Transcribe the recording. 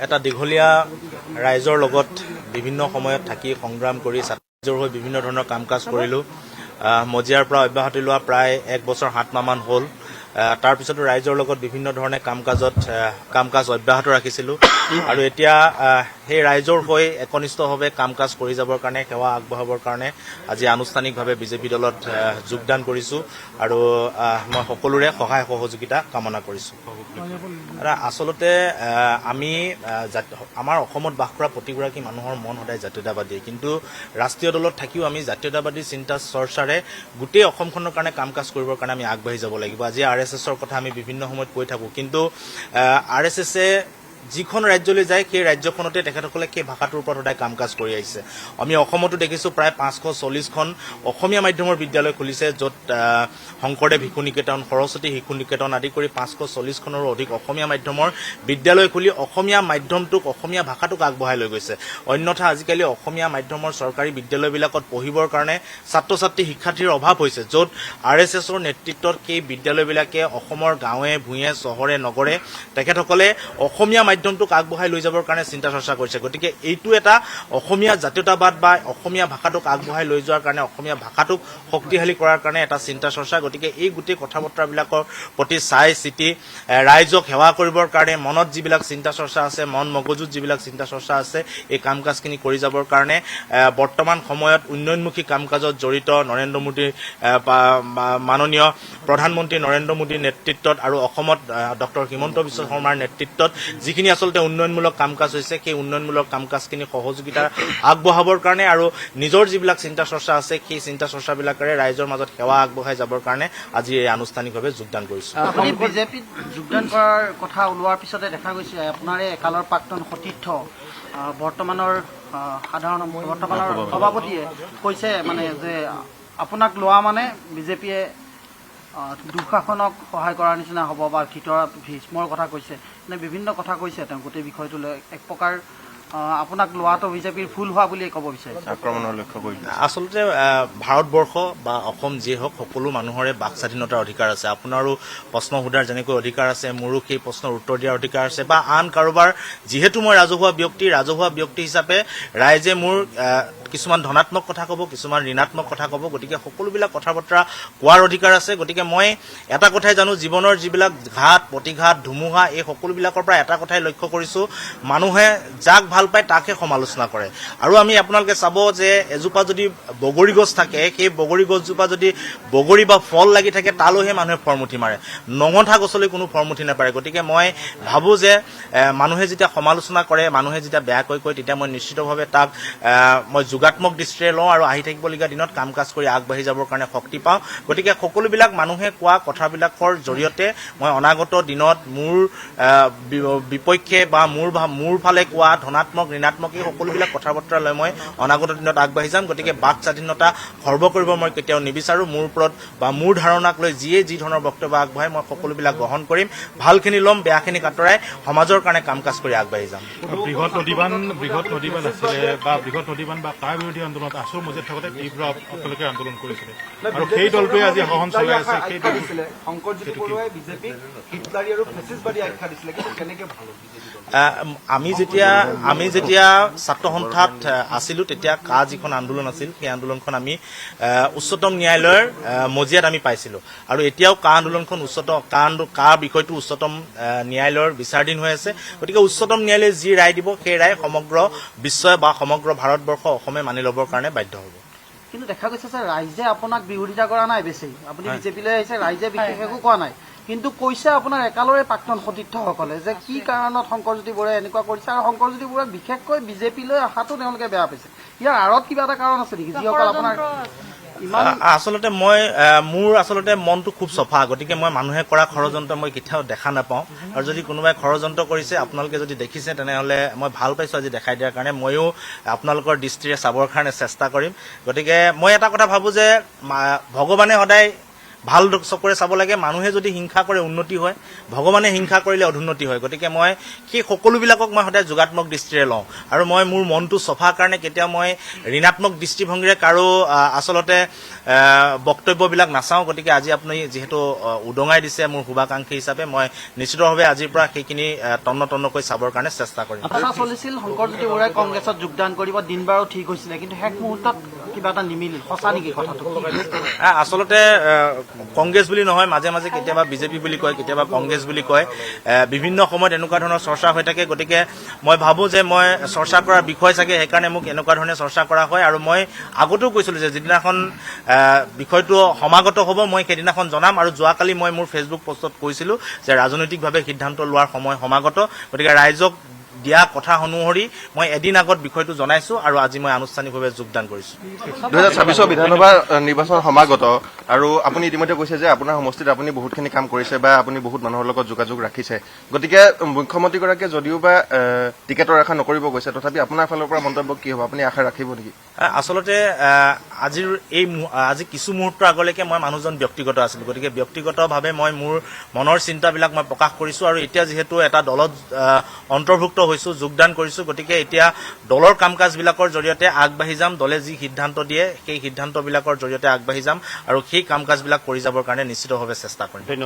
এটা দীঘলীয়া ৰাইজৰ লগত বিভিন্ন সময়ত থাকি সংগ্ৰাম কৰি ছাত্ৰৰ হৈ বিভিন্ন ধৰণৰ কাম কাজ কৰিলোঁ। মজিয়াৰ পৰা অব্যাহতি লোৱা প্ৰায় 1 বছৰ 7 মাহমান হ'ল। তাৰ পিছতো ৰাইজৰ লগত বিভিন্ন ধৰণে কাম কাজ অব্যাহত ৰাখিছিলোঁ আৰু এতিয়া সেই ৰাইজৰ হৈ একনিষ্ঠভাৱে কাম কাজ কৰি যাবৰ কাৰণে সেৱা আগবঢ়াবৰ কাৰণে আজি আনুষ্ঠানিকভাৱে বিজেপি দলত যোগদান কৰিছোঁ আৰু মই সকলোৰে সহায় সহযোগিতা কামনা কৰিছোঁ। আচলতে আমাৰ অসমত বাস কৰা প্ৰতিগৰাকী মানুহৰ মন সদায় জাতীয়তাবাদী, কিন্তু ৰাষ্ট্ৰীয় দলত থাকিও আমি জাতীয়তাবাদী চিন্তা চৰ্চাৰে গোটেই অসমখনৰ কাৰণে কাম কাজ কৰিবৰ কাৰণে আমি আগবাঢ়ি যাব লাগিব। আজি RSSৰ কথা আমি বিভিন্ন সময়ত কৈ থাকোঁ, কিন্তু RSSে যিখন ৰাজ্যলৈ যায় সেই ৰাজ্যখনতে তেখেতসকলে সেই ভাষাটোৰ ওপৰত সদায় কাম কাজ কৰি আহিছে। আমি অসমতো দেখিছোঁ প্ৰায় 540খন অসমীয়া মাধ্যমৰ বিদ্যালয় খুলিছে, য'ত শংকৰদেৱ শিশু নিকেতন, সৰস্বতী শিশু নিকেতন আদি কৰি 540খনৰো অধিক অসমীয়া মাধ্যমৰ বিদ্যালয় খুলি অসমীয়া মাধ্যমটোক, অসমীয়া ভাষাটোক আগবঢ়াই লৈ গৈছে। অন্যথা আজিকালি অসমীয়া মাধ্যমৰ চৰকাৰী বিদ্যালয়বিলাকত পঢ়িবৰ কাৰণে ছাত্ৰ ছাত্ৰী শিক্ষাৰ্থীৰ অভাৱ হৈছে, য'ত RSSৰ নেতৃত্বত সেই বিদ্যালয়বিলাকে অসমৰ গাঁৱে ভূঞে চহৰে নগৰে তেখেতসকলে অসমীয়া মাধ্যমটোক আগবঢ়াই লৈ যাবৰ কাৰণে চিন্তা চৰ্চা কৰিছে। গতিকে এইটো এটা অসমীয়া জাতীয়তাবাদ বা অসমীয়া ভাষাটোক আগবঢ়াই লৈ যোৱাৰ কাৰণে, অসমীয়া ভাষাটোক শক্তিশালী কৰাৰ কাৰণে এটা চিন্তা চৰ্চা। গতিকে এই গোটেই কথা বতৰাবিলাকৰ প্ৰতি চাই চিতি ৰাইজক সেৱা কৰিবৰ কাৰণে মনত যিবিলাক চিন্তা চৰ্চা আছে, মন মগজুত যিবিলাক চিন্তা চৰ্চা আছে, এই কাম কাজখিনি কৰি যাবৰ কাৰণে বৰ্তমান সময়ত উন্নয়নমুখী কাম কাজত জড়িত নৰেন্দ্ৰ মোদীৰ মাননীয় প্ৰধানমন্ত্ৰী নৰেন্দ্ৰ মোদীৰ নেতৃত্বত আৰু অসমত ডক্টৰ হিমন্ত বিশ্ব শৰ্মাৰ নেতৃত্বত যিখিনি আচলতে উন্নয়নমূলক কাম কাজ হৈছে, সেই উন্নয়নমূলক কাম কাজখিনি সহযোগিতা আগবঢ়াবৰ কাৰণে আৰু নিজৰ যিবিলাক চিন্তা চৰ্চা আছে, সেই চিন্তা চৰ্চাবিলাকেৰে ৰাইজৰ মাজত সেৱা আগবঢ়াই যাবৰ কাৰণে আজি এই আনুষ্ঠানিকভাৱে যোগদান কৰিছোঁ। আপুনি বিজেপিত যোগদান কৰাৰ কথা ওলোৱাৰ পিছতে দেখা গৈছে আপোনাৰে একালৰ প্ৰাক্তন সতীৰ্থ বৰ্তমানৰ সভাপতিয়ে কৈছে মানে যে আপোনাক লোৱা মানে বিজেপিয়ে দুঃশাসনক সহায় কৰাৰ নিচিনা হ'ব বা ভীষ্মৰ কথা কৈছে, মানে বিভিন্ন কথা কৈছে। তেওঁ গোটেই বিষয়টো লৈ এক প্ৰকাৰ আপোনাক লোৱাটো বিজেপিৰ ভুল হোৱা বুলিয়ে ক'ব বিচাৰিছে, আক্ৰমণৰ লক্ষ্য কৰি। আচলতে ভাৰতবৰ্ষ বা অসম যিয়ে হওক, সকলো মানুহৰে বাক স্বাধীনতাৰ অধিকাৰ আছে। আপোনাৰো প্ৰশ্ন সোধাৰ যেনেকৈ অধিকাৰ আছে, মোৰো সেই প্ৰশ্নৰ উত্তৰ দিয়াৰ অধিকাৰ আছে, বা আন কাৰোবাৰ। যিহেতু মই ৰাজহুৱা ব্যক্তি হিচাপে ৰাইজে মোৰ কিছুমান ধনাত্মক কথা ক'ব, কিছুমান ঋণাত্মক কথা ক'ব। গতিকে সকলোবিলাক কথা বতৰা কোৱাৰ অধিকাৰ আছে। গতিকে মই এটা কথাই জানো, জীৱনৰ যিবিলাক ঘাট প্ৰতিঘাত ধুমুহা, এই সকলোবিলাকৰ পৰা এটা কথাই লক্ষ্য কৰিছোঁ, মানুহে যাক ভাল পায় তাকহে সমালোচনা কৰে। আৰু আমি আপোনালোকে চাব যে এজোপা যদি বগৰী গছ থাকে, সেই বগৰী গছজোপা যদি বগৰী বা ফল লাগি থাকে, তালৈহে মানুহে ফৰমুঠি মাৰে, নঙঠা গছলৈ কোনো ফৰমুঠি নাপাৰে। গতিকে মই ভাবোঁ যে মানুহে যেতিয়া সমালোচনা কৰে, মানুহে যেতিয়া বেয়াকৈ কয়, তেতিয়া মই নিশ্চিতভাৱে তাক মই যোগাত্মক দৃষ্টিৰে লওঁ আৰু আহি থাকিবলগীয়া দিনত কাম কাজ কৰি আগবাঢ়ি যাবৰ কাৰণে শক্তি পাওঁ। গতিকে সকলোবিলাক মানুহে কোৱা কথাবিলাকৰ জৰিয়তে মই অনাগত দিনত মোৰ বিপক্ষে বা মোৰ ফালে কোৱা ধনাত্মক ঋণাত্মক এই সকলোবিলাক কথা বতৰা লৈ মই অনাগত দিনত আগবাঢ়ি যাম। গতিকে বাক স্বাধীনতা খৰ্ব কৰিব মই কেতিয়াও নিবিচাৰোঁ। মোৰ ওপৰত বা মোৰ ধাৰণাক লৈ যিয়ে যি ধৰণৰ বক্তব্য আগবঢ়াই মই সকলোবিলাক গ্ৰহণ কৰিম, ভালখিনি ল'ম, বেয়াখিনিক আঁতৰাই সমাজৰ কাৰণে কাম কাজ কৰি আগবাঢ়ি যাম। বৃহৎ নদীবান আছিলে বা বৃহৎ নদীবান বা তাৰ বিৰোধী আন্দোলনত আছুৰ মজিয়াত থাকোঁতে তীব্ৰ অকলকে আন্দোলন কৰিছিলে আৰু সেই দলটোৱে আজি শাসন চলাই আছে। শংকৰজ্যোতি বৰুৱাই বিজেপিক হিটলাৰী আৰু ফেচিষ্টবাদী আখ্যা দিছিলে, কিন্তু কেনেকে ভাল আমি যেতিয়া ছাত্ৰ সন্থাত আছিলোঁ, তেতিয়া কা যিখন আন্দোলন আছিল, সেই আন্দোলনখন আমি উচ্চতম ন্যায়ালয়ৰ মজিয়াত আমি পাইছিলোঁ। আৰু এতিয়াও কা আন্দোলনখন কা বিষয়টো উচ্চতম ন্যায়ালয়ৰ বিচাৰাধীন হৈ আছে। গতিকে উচ্চতম ন্যায়ালয়ে যি ৰায় দিব, সেই ৰায় সমগ্ৰ বিশ্বই বা সমগ্ৰ ভাৰতবৰ্ষ অসমে মানি ল'বৰ কাৰণে বাধ্য হ'ব। কিন্তু দেখা গৈছে যে ৰাইজে আপোনাক বিৰোধিতা কৰা নাই বেছি। আপুনি বিজেপিলৈ আহিছে, ৰাইজে বিশেষ একো কোৱা নাই, কিন্তু কৈছে আপোনাৰ একালৰে প্ৰাক্তন সতীৰ্থসকলে যে কি কাৰণত শংকৰজ্যোতি বৰুৱাই এনেকুৱা কৰিছে, আৰু শংকৰজ্যোতি বৰুৱাই বিশেষকৈ বিজেপিলৈ অহাটো তেওঁলোকে বেয়া পাইছে। ইয়াৰ আঁৰত কিবা এটা কাৰণ আছে নেকি, যিসকল আপোনাৰ আচলতে মোৰ মনটো খুব চফা। গতিকে মই মানুহে কৰা ষড়যন্ত্ৰ মই কেতিয়াও দেখা নাপাওঁ। আৰু যদি কোনোবাই ষড়যন্ত্ৰ কৰিছে, আপোনালোকে যদি দেখিছে, তেনেহ'লে মই ভাল পাইছোঁ আজি দেখাই দিয়াৰ কাৰণে। ময়ো আপোনালোকৰ দৃষ্টিৰে চাবৰ কাৰণে চেষ্টা কৰিম। গতিকে মই এটা কথা ভাবোঁ যে ভগৱানে সদায় ভাল চকুৰে চাব লাগে। মানুহে যদি হিংসা কৰে উন্নতি হয়, ভগৱানে হিংসা কৰিলে অধুন্নতি হয়। গতিকে মই সেই সকলোবিলাকক মই সদায় যোগাত্মক দৃষ্টিৰে লওঁ আৰু মই মোৰ মনটো চফা কাৰণে কেতিয়াও মই ঋণাত্মক দৃষ্টিভংগীৰে কাৰো আচলতে বক্তব্যবিলাক নাচাওঁ। গতিকে আজি আপুনি যিহেতু উদঙাই দিছে মোৰ শুভাকাংক্ষী হিচাপে মই নিশ্চিতভাৱে আজিৰ পৰা সেইখিনি তন্নকৈ চাবৰ কাৰণে চেষ্টা কৰিম। আশা চলিছিল শংকৰজ্যোতি বৰুৱাই কংগ্ৰেছত যোগদান কৰিব, দিন বাৰো ঠিক হৈছিলে, কিন্তু শেষ মুহূৰ্তত কিবা এটা নিমিলিল, সঁচা নেকি কথাটো? আচলতে কংগ্ৰেছ বুলি নহয়, মাজে মাজে কেতিয়াবা বিজেপি বুলি কয়, কেতিয়াবা কংগ্ৰেছ বুলি কয়। বিভিন্ন সময়ত এনেকুৱা ধৰণৰ চৰ্চা হৈ থাকে। গতিকে মই ভাবোঁ যে মই চৰ্চা কৰাৰ বিষয় চাগে সেইকাৰণে মোক এনেকুৱা ধৰণে চৰ্চা কৰা হয়। আৰু মই আগতেও কৈছিলোঁ যে যিদিনাখন বিষয়টো সমাগত হ'ব মই সেইদিনাখন জনাম। আৰু যোৱাকালি মই মোৰ ফেচবুক পোষ্টত কৈছিলোঁ যে ৰাজনৈতিকভাৱে সিদ্ধান্ত লোৱাৰ সময় সমাগত। গতিকে ৰাইজক দিয়া কথা অনুসৰি মই এদিন আগত বিষয়টো জনাইছো আৰু আজি মই আনুষ্ঠানিকভাৱে যোগদান কৰিছো। 2026 বিধানসভা নিৰ্বাচন সমাগত আৰু আপুনি ইতিমধ্যে কৈছে যে আপোনাৰ সমষ্টিত আপুনি বহুতখিনি কাম কৰিছে বা আপুনি বহুত মানুহৰ লগত যোগাযোগ ৰাখিছে। গতিকে মুখ্যমন্ত্ৰীগৰাকীয়ে যদিও বা টিকেটৰ আশা নকৰিব গৈছে, তথাপি আপোনাৰ ফালৰ পৰা মন্তব্য কি হ'ব? আপুনি আশা ৰাখিব নেকি? আচলতে আজি কিছু মুহূৰ্তৰ আগলৈকে মই মানুহজন ব্যক্তিগত আছিলোঁ। গতিকে ব্যক্তিগতভাৱে মই মোৰ মনৰ চিন্তাবিলাক মই প্ৰকাশ কৰিছোঁ আৰু এতিয়া যিহেতু এটা দলত অন্তৰ্ভুক্ত হৈছোঁ, যোগদান কৰিছোঁ, গতিকে এতিয়া দলৰ কাম কাজবিলাকৰ জৰিয়তে আগবাঢ়ি যাম। দলে যি সিদ্ধান্ত দিয়ে সেই সিদ্ধান্তবিলাকৰ জৰিয়তে আগবাঢ়ি যাম আৰু সেই কাম কাজবিলাক কৰি যাবৰ কাৰণে নিশ্চিতভাৱে চেষ্টা কৰিম।